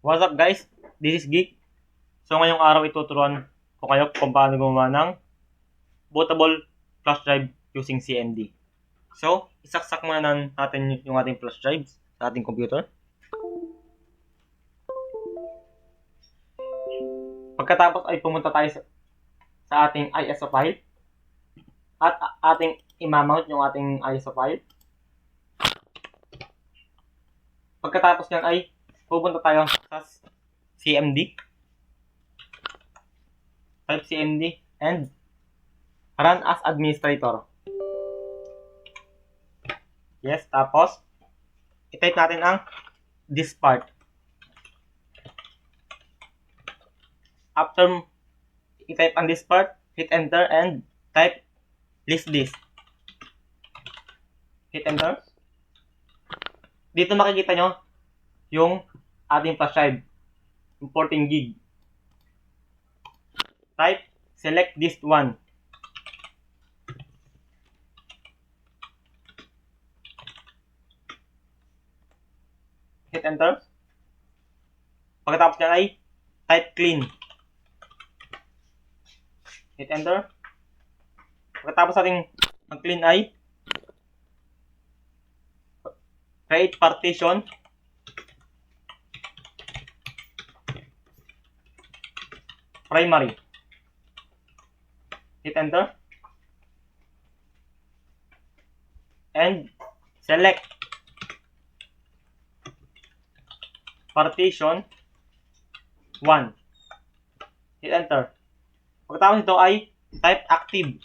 What's up guys? This is Geek. So ngayong araw ituturuan ko kayo kung paano gumawa ng bootable flash drive using CMD. So, isaksak muna natin yung ating flash drives sa ating computer. Pagkatapos ay pumunta tayo sa ating ISO file at ating imamount yung ating ISO file. Pagkatapos yan ay pupunta tayo sa CMD. Type CMD and run as administrator. Yes, tapos i-type natin ang this part. After i-type ang this part, hit enter and type list this. Hit enter. Dito makikita nyo yung ating flash drive, yung 14 gig. Type select this one. Hit enter. Pagkatapos nyan ay type clean. Hit enter. Pagkatapos natin mag-clean ay create partition. Primary. Hit enter. And select partition 1. Hit enter. Pagkatapos ito ay type active.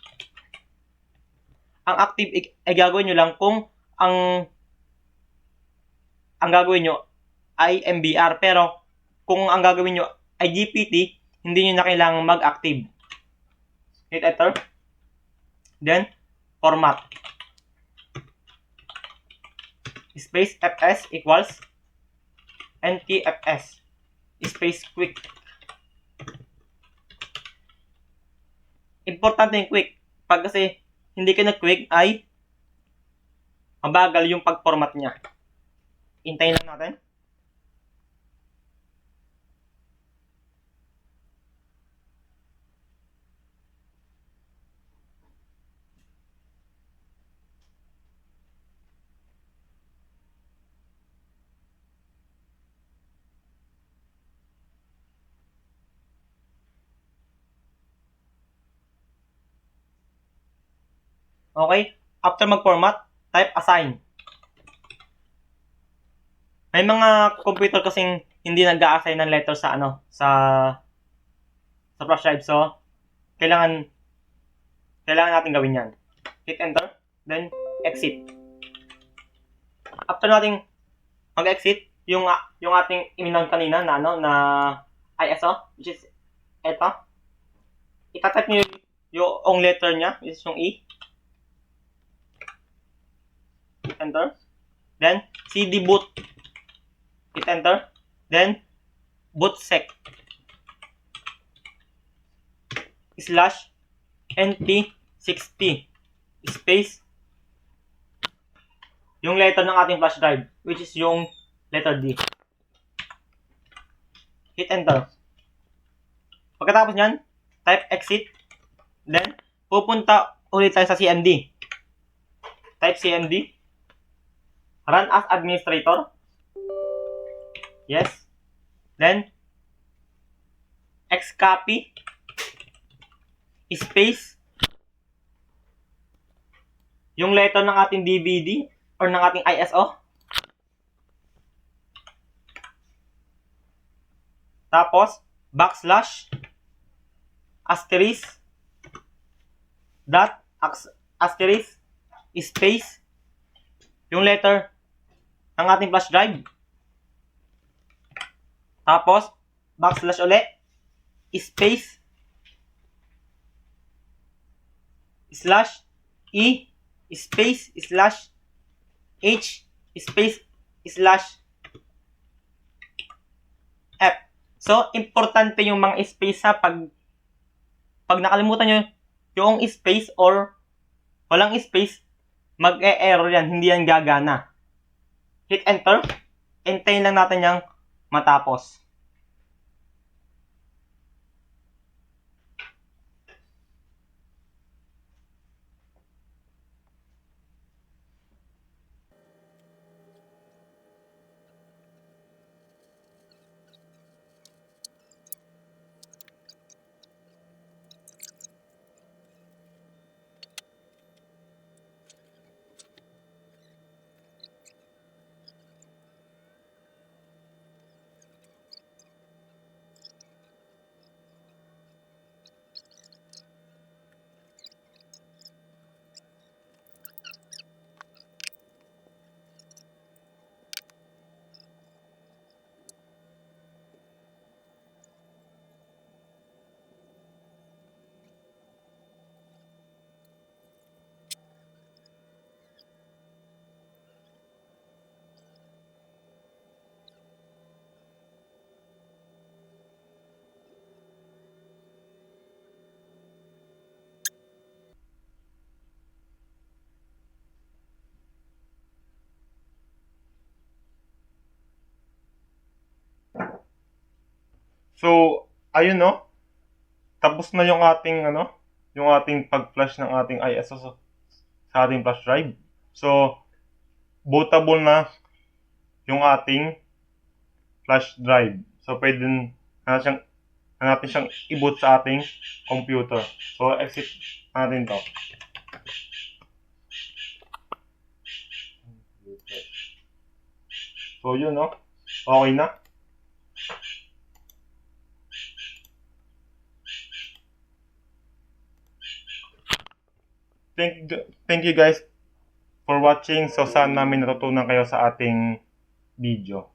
Ang active ay gagawin nyo lang kung ang gagawin nyo ay MBR. Pero kung ang gagawin nyo ay GPT, hindi nyo na kailangang mag-active. Hit enter. Then, format. Space fs equals ntfs space quick. Importante yung quick. Pag kasi hindi ka nag-quick ay mabagal yung pag-format niya. Hintayin lang natin. Okay? After mag-format, type assign. May mga computer kasing hindi nag-a-assign ng letter sa flash drive. So, kailangan natin gawin yan. Hit enter, then exit. After nating mag-exit, yung ating iminang kanina na ISO, which is ito. Itatype nyo yung letter niya, which is yung E. Hit enter. Then cd boot. Hit enter. Then bootsec /nt60 space yung letter ng ating flash drive, which is yung letter D. Hit enter. Pagkatapos nyan, type exit. Then pupunta ulit tayo sa CMD. Type CMD. Run as administrator. Yes. Then xcopy space yung letter ng ating DVD or ng ating ISO. Tapos backslash asterisk dot asterisk space yung letter ng ating flash drive. Tapos backslash ulit space slash e space slash h space slash f. So, importante yung mga space ha. Pag nakalimutan nyo yung space or walang space, mag-e-error yan. Hindi yan gagana. Hit enter. Hintayin lang natin yung matapos. So, ayun no. Tapos na yung ating yung ating pag-flash ng ating ISO sa ating flash drive. So, bootable na yung ating flash drive. So, pwede na natin siyang i-boot sa ating computer. So, exit natin to. So, yun no. Okay na. Thank you guys for watching. So, sana may natutunan kayo sa ating video.